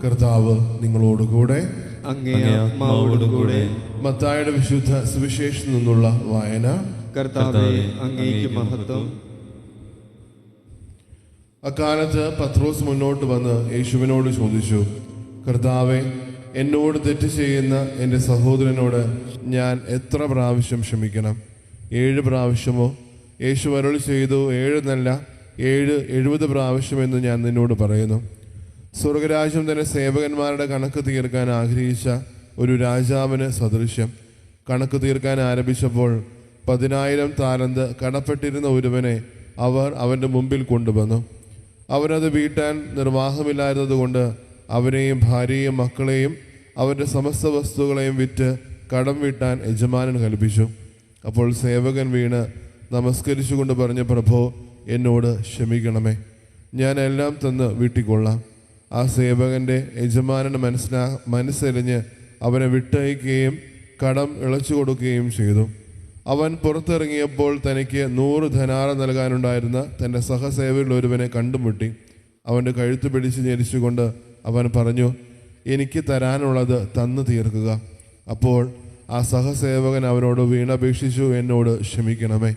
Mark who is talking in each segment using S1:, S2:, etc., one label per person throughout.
S1: കർത്താവ് നിങ്ങളോടുകൂടെ.
S2: അങ്ങേ ആത്മാവോടുകൂടെ.
S1: മത്തായിയുടെ വിശുദ്ധ സുവിശേഷത്തിൽ നിന്നുള്ള വായന.
S2: കർത്താവേ, അങ്ങേക്ക് മഹത്വം.
S1: അക്കാലത്ത് പത്രോസ് മുന്നോട്ട് വന്ന് യേശുവിനോട് ചോദിച്ചു, കർത്താവെ, എന്നോട് തെറ്റ് ചെയ്യുന്ന എൻ്റെ സഹോദരനോട് ഞാൻ എത്ര പ്രാവശ്യം ക്ഷമിക്കണം? 7 പ്രാവശ്യമോ? യേശു അരുളി ചെയ്തു, 7 എന്നല്ല, 70 പ്രാവശ്യമെന്ന് ഞാൻ നിന്നോട് പറയുന്നു. സ്വർഗരാജ്യം തന്നെ സേവകന്മാരുടെ കണക്ക് തീർക്കാൻ ആഗ്രഹിച്ച ഒരു രാജാവിന് സദൃശ്യം. കണക്ക് തീർക്കാൻ ആരംഭിച്ചപ്പോൾ 10,000 താലന്ത് കടപ്പെട്ടിരുന്ന ഒരുവനെ അവർ അവൻ്റെ മുമ്പിൽ കൊണ്ടുവന്നു. അവനത് വീട്ടാൻ നിർവാഹമില്ലായിരുന്നതുകൊണ്ട് അവനെയും ഭാര്യയും മക്കളെയും അവൻ്റെ സമസ്ത വസ്തുക്കളെയും വിറ്റ് കടം വീട്ടാൻ യജമാനൻ കൽപ്പിച്ചു. അപ്പോൾ സേവകൻ വീണ് നമസ്കരിച്ചുകൊണ്ട് പറഞ്ഞ, പ്രഭോ, എന്നോട് ക്ഷമിക്കണമേ, ഞാൻ എല്ലാം തന്ന് വീട്ടിക്കൊള്ളാം. ആ സേവകൻ്റെ യജമാനൻ മനസ്സെരിഞ്ഞ് അവനെ വിട്ടയക്കുകയും കടം ഇളച്ചു കൊടുക്കുകയും ചെയ്തു. അവൻ പുറത്തിറങ്ങിയപ്പോൾ തനിക്ക് 100 ധനാറ നൽകാനുണ്ടായിരുന്ന തൻ്റെ സഹസേവകരിൽ ഒരുവനെ കണ്ടുമുട്ടി. അവൻ്റെ കഴുത്ത് പിടിച്ച് ഞെരിച്ചുകൊണ്ട് അവൻ പറഞ്ഞു, എനിക്ക് തരാനുള്ളത് തന്നു തീർക്കുക. അപ്പോൾ ആ സഹസേവകൻ അവനോട് വീണപേക്ഷിച്ചു, എന്നോട് ക്ഷമിക്കണമേ,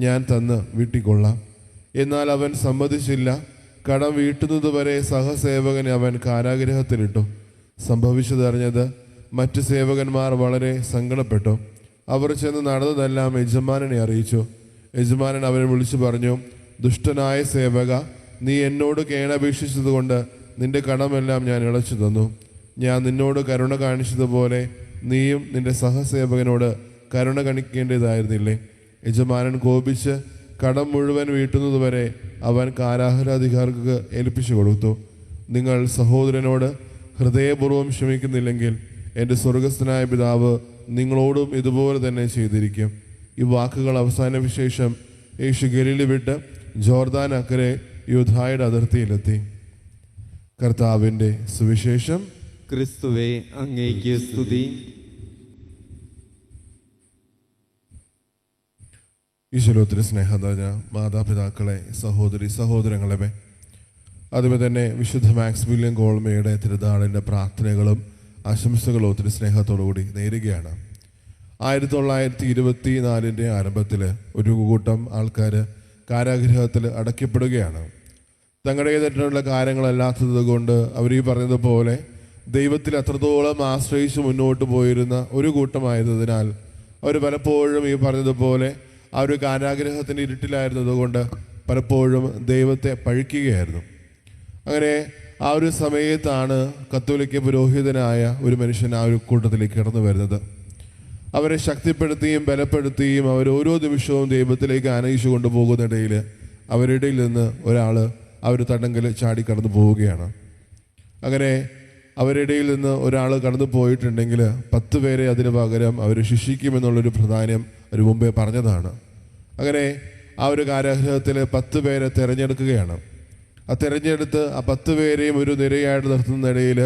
S1: ഞാൻ തന്ന് വീട്ടിക്കൊള്ളാം. എന്നാൽ അവൻ സമ്മതിച്ചില്ല. കടം വീട്ടുന്നതുവരെ സഹസേവകനെ അവൻ കാരാഗൃഹത്തിലിട്ടു. സംഭവിച്ചതറിഞ്ഞത് മറ്റ് സേവകന്മാർ വളരെ സങ്കടപ്പെട്ടു. അവർ ചെന്ന് നടന്നതെല്ലാം യജമാനനെ അറിയിച്ചു. യജമാനൻ അവനെ വിളിച്ചു പറഞ്ഞു, ദുഷ്ടനായ സേവക, നീ എന്നോട് കേണപേക്ഷിച്ചതുകൊണ്ട് നിന്റെ കടമെല്ലാം ഞാൻ ഇളച്ചു തന്നു. ഞാൻ നിന്നോട് കരുണ കാണിച്ചതുപോലെ നീയും നിന്റെ സഹസേവകനോട് കരുണ കാണിക്കേണ്ടതായിരുന്നില്ലേ? യജമാനൻ കോപിച്ച് കടം മുഴുവൻ വീട്ടുന്നതുവരെ അവൻ കാരാഗൃഹാധികാരിക്ക് ഏൽപ്പിച്ചു കൊടുത്തു. നിങ്ങൾ സഹോദരനോട് ഹൃദയപൂർവ്വം ക്ഷമിക്കുന്നില്ലെങ്കിൽ എൻ്റെ സ്വർഗസ്ഥനായ പിതാവ് നിങ്ങളോടും ഇതുപോലെ തന്നെ ചെയ്തിരിക്കും. ഈ വാക്കുകൾ അവസാന ശേഷം യേശു ഗലീല വിട്ട് ജോർദാൻ അക്കരെ യൂദായുടെ അതിർത്തിയിലെത്തി. കർത്താവിൻ്റെ സുവിശേഷം.
S2: ക്രിസ്തുവേ, അങ്ങേക്ക് സ്തുതി.
S1: ഈശ്വരത്തിന് സ്നേഹം നിറഞ്ഞ മാതാപിതാക്കളെ, സഹോദരി സഹോദരങ്ങളെ, അതുപോലെ തന്നെ വിശുദ്ധ മാക്സിമിലിയൻ കോൾമയുടെ തിരുനാളിൻ്റെ പ്രാർത്ഥനകളും ആശംസകളും ഒത്തിരി സ്നേഹത്തോടുകൂടി നേരുകയാണ്. 1924 ആരംഭത്തിൽ ഒരു കൂട്ടം ആൾക്കാർ കാരാഗൃഹത്തിൽ അടയ്ക്കപ്പെടുകയാണ്. തങ്ങളുടേതായിട്ടുള്ള കാര്യങ്ങളല്ലാത്തത് കൊണ്ട് അവർ ഈ പറഞ്ഞതുപോലെ ദൈവത്തിൽ അത്രത്തോളം ആശ്രയിച്ച് മുന്നോട്ട് പോയിരുന്ന ഒരു കൂട്ടമായതിനാൽ അവർ പലപ്പോഴും ഈ പറഞ്ഞതുപോലെ ആ ഒരു കാരാഗൃഹത്തിൻ്റെ ഇരുട്ടിലായിരുന്നത് കൊണ്ട് പലപ്പോഴും ദൈവത്തെ പഴിക്കുകയായിരുന്നു. അങ്ങനെ ആ ഒരു സമയത്താണ് കത്തോലിക്ക പുരോഹിതനായ ഒരു മനുഷ്യൻ ആ ഒരു കൂട്ടത്തിലേക്ക് കടന്നു വരുന്നത്. അവരെ ശക്തിപ്പെടുത്തിയും ബലപ്പെടുത്തിയും അവർ ഓരോ നിമിഷവും ദൈവത്തിലേക്ക് ആനയിച്ചു കൊണ്ടുപോകുന്നിടയിൽ അവരുടെ ഇടയിൽ നിന്ന് ഒരാൾ ആ ഒരു തടങ്കൽ ചാടി കടന്നു പോവുകയാണ്. അങ്ങനെ അവരുടെ ഇടയിൽ നിന്ന് ഒരാൾ കടന്നു പോയിട്ടുണ്ടെങ്കിൽ 10 പേരെ അതിന് പകരം അവർ ശിക്ഷിക്കുമെന്നുള്ളൊരു പ്രാധാന്യം അവർ മുമ്പേ പറഞ്ഞതാണ്. അങ്ങനെ ആ ഒരു കാരാഗൃഹത്തിൽ 10 പേരെ തിരഞ്ഞെടുക്കുകയാണ്. ആ തിരഞ്ഞെടുത്ത് ആ 10 പേരെയും ഒരു നിരയായിട്ട് നിർത്തുന്നിടയിൽ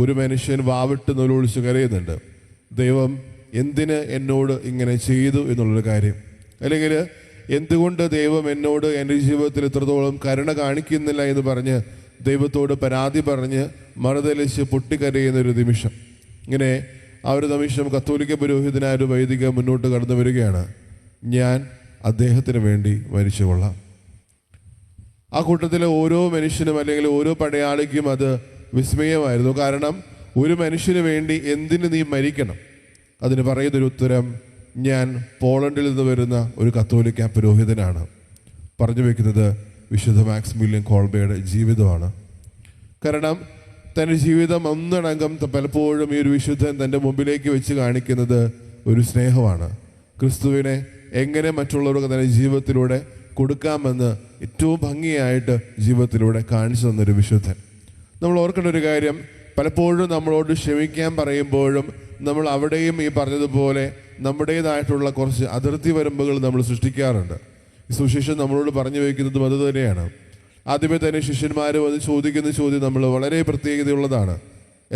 S1: ഒരു മനുഷ്യൻ വാവിട്ട് നൂലൊളിച്ച് കരയുന്നുണ്ട്. ദൈവം എന്തിന് എന്നോട് ഇങ്ങനെ ചെയ്തു എന്നുള്ളൊരു കാര്യം, അല്ലെങ്കിൽ എന്തുകൊണ്ട് ദൈവം എന്നോട് എൻ്റെ ജീവിതത്തിൽ ഇത്രത്തോളം കരുണ കാണിക്കുന്നില്ല എന്ന് പറഞ്ഞ് ദൈവത്തോട് പരാതി പറഞ്ഞ് മറുതലിച്ച് പൊട്ടിക്കരയുന്നൊരു നിമിഷം. ഇങ്ങനെ ആ ഒരു നിമിഷം കത്തോലിക്ക പുരോഹിതനായ ഒരു വൈദിക മുന്നോട്ട് കടന്നു വരികയാണ്. ഞാൻ അദ്ദേഹത്തിന് വേണ്ടി മരിച്ചുകൊള്ളാം. ആ കൂട്ടത്തിലെ ഓരോ മനുഷ്യനും അല്ലെങ്കിൽ ഓരോ പടയാളിക്കും അത് വിസ്മയമായിരുന്നു. കാരണം ഒരു മനുഷ്യന് വേണ്ടി എന്തിന് നീ മരിക്കണം? അതിന് പറയുന്നൊരു ഉത്തരം, ഞാൻ പോളണ്ടിൽ നിന്ന് വരുന്ന ഒരു കത്തോലിക്ക പുരോഹിതനാണ്. പറഞ്ഞു വയ്ക്കുന്നത് വിശുദ്ധ മാക്സിമിലിയൻ കോൾബയുടെ ജീവിതമാണ്. കാരണം തൻ്റെ ജീവിതം ഒന്നടങ്കം പലപ്പോഴും ഈ ഒരു വിശുദ്ധൻ തൻ്റെ മുമ്പിലേക്ക് വെച്ച് കാണിക്കുന്നത് ഒരു സ്നേഹമാണ്. ക്രിസ്തുവിനെ എങ്ങനെ മറ്റുള്ളവർക്ക് തൻ്റെ ജീവിതത്തിലൂടെ കൊടുക്കാമെന്ന് ഏറ്റവും ഭംഗിയായിട്ട് ജീവിതത്തിലൂടെ കാണിച്ചു തന്നൊരു വിശുദ്ധൻ. നമ്മൾ ഓർക്കേണ്ട ഒരു കാര്യം, പലപ്പോഴും നമ്മളോട് ക്ഷമിക്കാൻ പറയുമ്പോഴും നമ്മൾ അവിടെയും ഈ പറഞ്ഞതുപോലെ നമ്മുടേതായിട്ടുള്ള കുറച്ച് അതിർത്തി വരമ്പുകൾ നമ്മൾ സൃഷ്ടിക്കാറുണ്ട്. ഈ സുവിശേഷം നമ്മളോട് പറഞ്ഞു വയ്ക്കുന്നതും അത് തന്നെയാണ്. ആദ്യമേ തന്നെ ശിഷ്യന്മാർ വന്ന് ചോദിക്കുന്ന ചോദ്യം നമ്മൾ വളരെ പ്രത്യേകതയുള്ളതാണ്.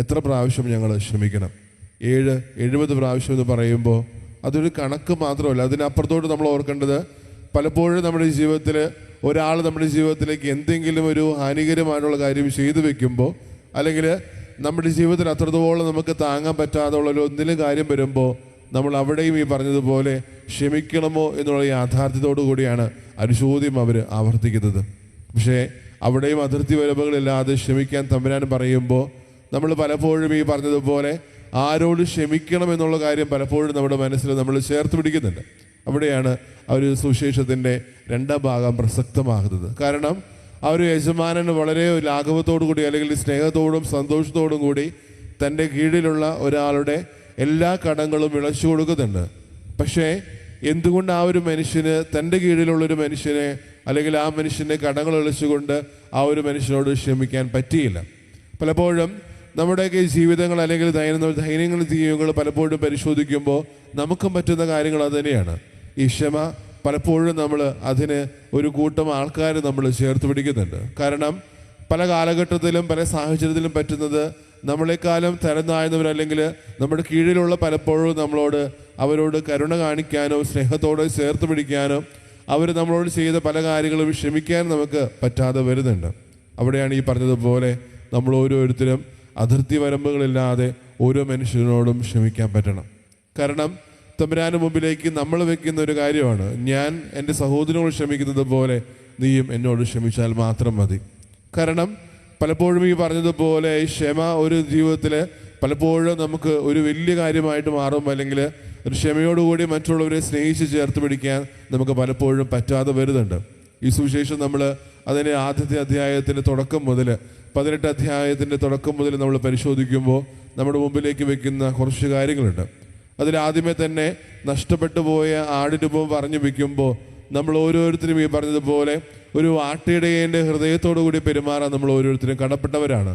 S1: എത്ര പ്രാവശ്യം ഞങ്ങൾ ക്ഷമിക്കണം? 70 പ്രാവശ്യം എന്ന് പറയുമ്പോൾ അതൊരു കണക്ക് മാത്രമല്ല, അതിനപ്പുറത്തോട്ട് നമ്മൾ ഓർക്കേണ്ടത്, പലപ്പോഴും നമ്മുടെ ജീവിതത്തിൽ ഒരാൾ നമ്മുടെ ജീവിതത്തിലേക്ക് എന്തെങ്കിലും ഒരു ഹാനികരമായിട്ടുള്ള കാര്യം ചെയ്തു വെക്കുമ്പോൾ, അല്ലെങ്കിൽ നമ്മുടെ ജീവിതത്തിൽ അത്രത്തോളം നമുക്ക് താങ്ങാൻ പറ്റാതുള്ള ഒന്നിലും കാര്യം വരുമ്പോൾ നമ്മൾ അവിടെയും ഈ പറഞ്ഞതുപോലെ ക്ഷമിക്കണമോ എന്നുള്ള യാഥാർത്ഥ്യത്തോടു കൂടിയാണ് ഒരു ചോദ്യം അവർ ആവർത്തിക്കുന്നത്. പക്ഷേ അവിടെയും അതിർത്തി വരമ്പുകളില്ലാതെ ക്ഷമിക്കാൻ തമ്പുരാൻ പറയുമ്പോൾ നമ്മൾ പലപ്പോഴും ഈ പറഞ്ഞതുപോലെ ആരോട് ക്ഷമിക്കണം എന്നുള്ള കാര്യം പലപ്പോഴും നമ്മുടെ മനസ്സിൽ നമ്മൾ ചേർത്ത് പിടിക്കുന്നുണ്ട്. അവിടെയാണ് ആ ഒരു സുവിശേഷത്തിൻ്റെ രണ്ടാം ഭാഗം പ്രസക്തമാകുന്നത്. കാരണം ആ ഒരു യജമാനന് വളരെ ലാഘവത്തോടു കൂടി അല്ലെങ്കിൽ സ്നേഹത്തോടും സന്തോഷത്തോടും കൂടി തൻ്റെ കീഴിലുള്ള ഒരാളുടെ എല്ലാ കടങ്ങളും ഇളച്ചു കൊടുക്കുന്നുണ്ട്. പക്ഷേ എന്തുകൊണ്ട് ആ ഒരു മനുഷ്യന് തൻ്റെ കീഴിലുള്ളൊരു മനുഷ്യനെ അല്ലെങ്കിൽ ആ മനുഷ്യൻ്റെ കടങ്ങൾ ഇളച്ചുകൊണ്ട് ആ ഒരു മനുഷ്യനോട് ക്ഷമിക്കാൻ പറ്റിയില്ല? പലപ്പോഴും നമ്മുടെയൊക്കെ ജീവിതങ്ങൾ അല്ലെങ്കിൽ ദൈനംദിന ജീവിതങ്ങൾ പലപ്പോഴും പരിശോധിക്കുമ്പോൾ നമുക്കും പറ്റുന്ന കാര്യങ്ങൾ അത് തന്നെയാണ്. ഈ ക്ഷമ പലപ്പോഴും നമ്മൾ അതിന് ഒരു കൂട്ടം ആൾക്കാർ നമ്മൾ ചേർത്ത് പിടിക്കുന്നുണ്ട്. കാരണം പല കാലഘട്ടത്തിലും പല സാഹചര്യത്തിലും പറ്റുന്നത് നമ്മളെക്കാളും തരം താഴ്ന്നവർ അല്ലെങ്കിൽ നമ്മുടെ കീഴിലുള്ള പലപ്പോഴും അവരോട് കരുണ കാണിക്കാനോ സ്നേഹത്തോടെ ചേർത്ത് പിടിക്കാനോ അവർ നമ്മളോട് ചെയ്ത പല കാര്യങ്ങളും ക്ഷമിക്കാൻ നമുക്ക് പറ്റാതെ വരുന്നുണ്ട്. അവിടെയാണ് ഈ പറഞ്ഞതുപോലെ നമ്മൾ ഓരോരുത്തരും അതിർത്തി വരമ്പുകളില്ലാതെ ഓരോ മനുഷ്യനോടും ക്ഷമിക്കാൻ പറ്റണം. കാരണം തമ്പുരാന് മുമ്പിലേക്ക് നമ്മൾ വെക്കുന്ന ഒരു കാര്യമാണ്, ഞാൻ എൻ്റെ സഹോദരനോട് ക്ഷമിക്കുന്നത് പോലെ നീയും എന്നോട് ക്ഷമിച്ചാൽ മാത്രം മതി. കാരണം പലപ്പോഴും ഈ പറഞ്ഞതുപോലെ ക്ഷമ ഒരു ജീവിതത്തിൽ പലപ്പോഴും നമുക്ക് ഒരു വലിയ കാര്യമായിട്ട് മാറും, അല്ലെങ്കിൽ ഒരു ക്ഷമയോടുകൂടി മറ്റുള്ളവരെ സ്നേഹിച്ച് ചേർത്ത് പിടിക്കാൻ നമുക്ക് പലപ്പോഴും പറ്റാതെ വരുന്നുണ്ട്. ഈ സുവിശേഷം നമ്മൾ അതിൻ്റെ ആദ്യത്തെ അധ്യായത്തിൻ്റെ തുടക്കം മുതൽ 18 അധ്യായത്തിൻ്റെ തുടക്കം മുതൽ നമ്മൾ പരിശോധിക്കുമ്പോൾ നമ്മുടെ മുമ്പിലേക്ക് വെക്കുന്ന കുറച്ച് കാര്യങ്ങളുണ്ട്. അതിലാദ്യമേ തന്നെ നഷ്ടപ്പെട്ടു പോയ ആടിരൂപം പറഞ്ഞു വയ്ക്കുമ്പോൾ നമ്മൾ ഓരോരുത്തരും ഈ പറഞ്ഞതുപോലെ ഒരു ആട്ടിടയൻ്റെ ഹൃദയത്തോടു കൂടി പെരുമാറാൻ നമ്മൾ ഓരോരുത്തരും കടപ്പെട്ടവരാണ്.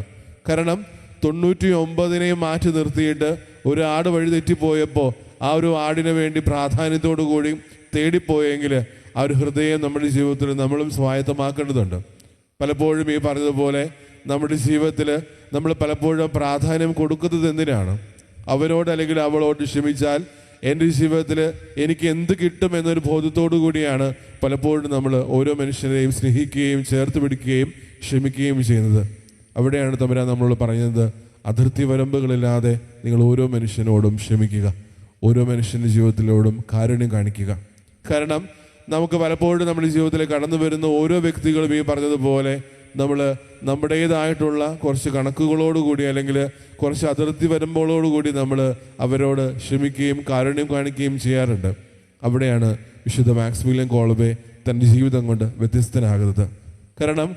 S1: കാരണം 99 മാറ്റി നിർത്തിയിട്ട് ഒരു ആട് വഴി തെറ്റിപ്പോയപ്പോൾ ആ ഒരു ആടിന് വേണ്ടി പ്രാധാന്യത്തോടു കൂടി തേടിപ്പോയെങ്കിൽ ആ ഒരു ഹൃദയം നമ്മുടെ ജീവിതത്തിൽ നമ്മളും സ്വായത്തമാക്കേണ്ടതുണ്ട്. പലപ്പോഴും ഈ പറഞ്ഞതുപോലെ നമ്മുടെ ജീവിതത്തിൽ നമ്മൾ പലപ്പോഴും പ്രാധാന്യം കൊടുക്കുന്നത് എന്തിനാണ്? അവരോട് അല്ലെങ്കിൽ അവളോട് ക്ഷമിച്ചാൽ എൻ്റെ ജീവിതത്തിൽ എനിക്ക് എന്ത് കിട്ടും എന്നൊരു ബോധത്തോടു കൂടിയാണ് പലപ്പോഴും നമ്മൾ ഓരോ മനുഷ്യരെയും സ്നേഹിക്കുകയും ചേർത്ത് പിടിക്കുകയും ക്ഷമിക്കുകയും ചെയ്യുന്നത്. അവിടെയാണ് തമ്പുരാൻ നമ്മളോട് പറയുന്നത്, അതിർത്തി വരമ്പുകളില്ലാതെ നിങ്ങൾ ഓരോ മനുഷ്യനോടും ക്ഷമിക്കുക, ഓരോ മനുഷ്യൻ്റെ ജീവിതത്തിലോടും കാരുണ്യം കാണിക്കുക. കാരണം നമുക്ക് പലപ്പോഴും നമ്മുടെ ജീവിതത്തിൽ കടന്നു വരുന്ന ഓരോ വ്യക്തികളും ഈ പറഞ്ഞതുപോലെ നമ്മൾ നമ്മുടേതായിട്ടുള്ള കുറച്ച് കണക്കുകളോടുകൂടി അല്ലെങ്കിൽ കുറച്ച് അതിർത്തി വരുമ്പോഴോടുകൂടി നമ്മൾ അവരോട് ക്ഷമിക്കുകയും കാരുണ്യം കാണിക്കുകയും ചെയ്യാറുണ്ട്. അവിടെയാണ് വിശുദ്ധ മാക്സിമിലിയൻ കോൾബെ തൻ്റെ ജീവിതം കൊണ്ട് വ്യത്യസ്തനാകുന്നത്. കാരണം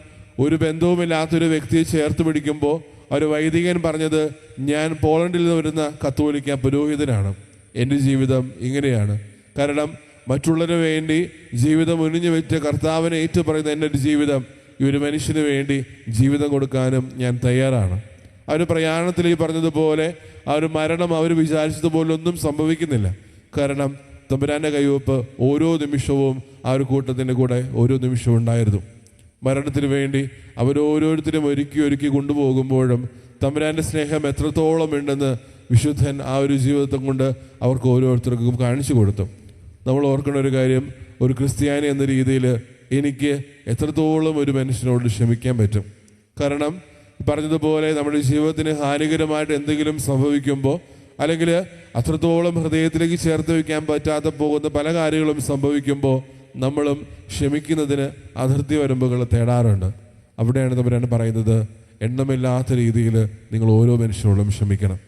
S1: ഒരു ബന്ധവുമില്ലാത്തൊരു വ്യക്തിയെ ചേർത്ത് പിടിക്കുമ്പോൾ ഒരു വൈദികൻ പറഞ്ഞത്, ഞാൻ പോളണ്ടിൽ നിന്ന് വരുന്ന കത്തോലിക്ക പുരോഹിതനാണ്, എൻ്റെ ജീവിതം ഇങ്ങനെയാണ്. കാരണം മറ്റുള്ളവന് വേണ്ടി ജീവിതം ഒഴിഞ്ഞു വെച്ച കർത്താവിനെ ഏറ്റു പറയുന്ന എൻ്റെ ഒരു ജീവിതം ഈ ഒരു മനുഷ്യന് വേണ്ടി ജീവിതം കൊടുക്കാനും ഞാൻ തയ്യാറാണ്. ആ ഒരു പ്രയാണത്തിൽ ഈ പറഞ്ഞതുപോലെ ആ ഒരു മരണം അവർ വിചാരിച്ചതുപോലെ ഒന്നും സംഭവിക്കുന്നില്ല. കാരണം തമ്പുരാൻ്റെ കൈവപ്പ് ഓരോ നിമിഷവും ആ ഒരു കൂട്ടത്തിൻ്റെ കൂടെ ഓരോ നിമിഷവും ഉണ്ടായിരുന്നു. മരണത്തിന് വേണ്ടി അവരോരോരുത്തരും ഒരുക്കി കൊണ്ടുപോകുമ്പോഴും തമ്പുരാൻ്റെ സ്നേഹം എത്രത്തോളം ഉണ്ടെന്ന് വിശുദ്ധൻ ആ ഒരു ജീവിതം കൊണ്ട് അവർക്ക് ഓരോരുത്തർക്കും കാണിച്ചു കൊടുത്തു. നമ്മൾ ഓർക്കുന്ന ഒരു കാര്യം, ഒരു ക്രിസ്ത്യാനി എന്ന രീതിയിൽ എനിക്ക് എത്രത്തോളം ഒരു മനുഷ്യനോട് ക്ഷമിക്കാൻ പറ്റും? കാരണം പറഞ്ഞതുപോലെ നമ്മുടെ ജീവിതത്തിന് ഹാനികരമായിട്ട് എന്തെങ്കിലും സംഭവിക്കുമ്പോൾ അല്ലെങ്കിൽ അത്രത്തോളം ഹൃദയത്തിലേക്ക് ചേർത്ത് വയ്ക്കാൻ പറ്റാതെ പോകുന്ന പല കാര്യങ്ങളും സംഭവിക്കുമ്പോൾ നമ്മളും ക്ഷമിക്കുന്നതിന് അതിർത്തി വരമ്പുകൾ തേടാറുണ്ട്. അവിടെയാണ് തമ്പുരാൻ പറയുന്നത്, എണ്ണമില്ലാത്ത രീതിയിൽ നിങ്ങൾ ഓരോ മനുഷ്യരോടും ക്ഷമിക്കണം.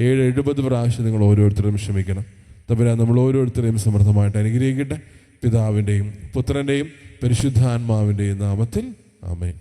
S1: 70 പ്രാവശ്യം നിങ്ങൾ ഓരോരുത്തരും ക്ഷമിക്കണം. തമ്പുരാൻ നമ്മൾ ഓരോരുത്തരെയും സമൃദ്ധമായിട്ട് അനുഗ്രഹിക്കട്ടെ. പിതാവിൻ്റെയും പുത്രൻ്റെയും പരിശുദ്ധാത്മാവിൻ്റെയും നാമത്തിൽ ആമേൻ.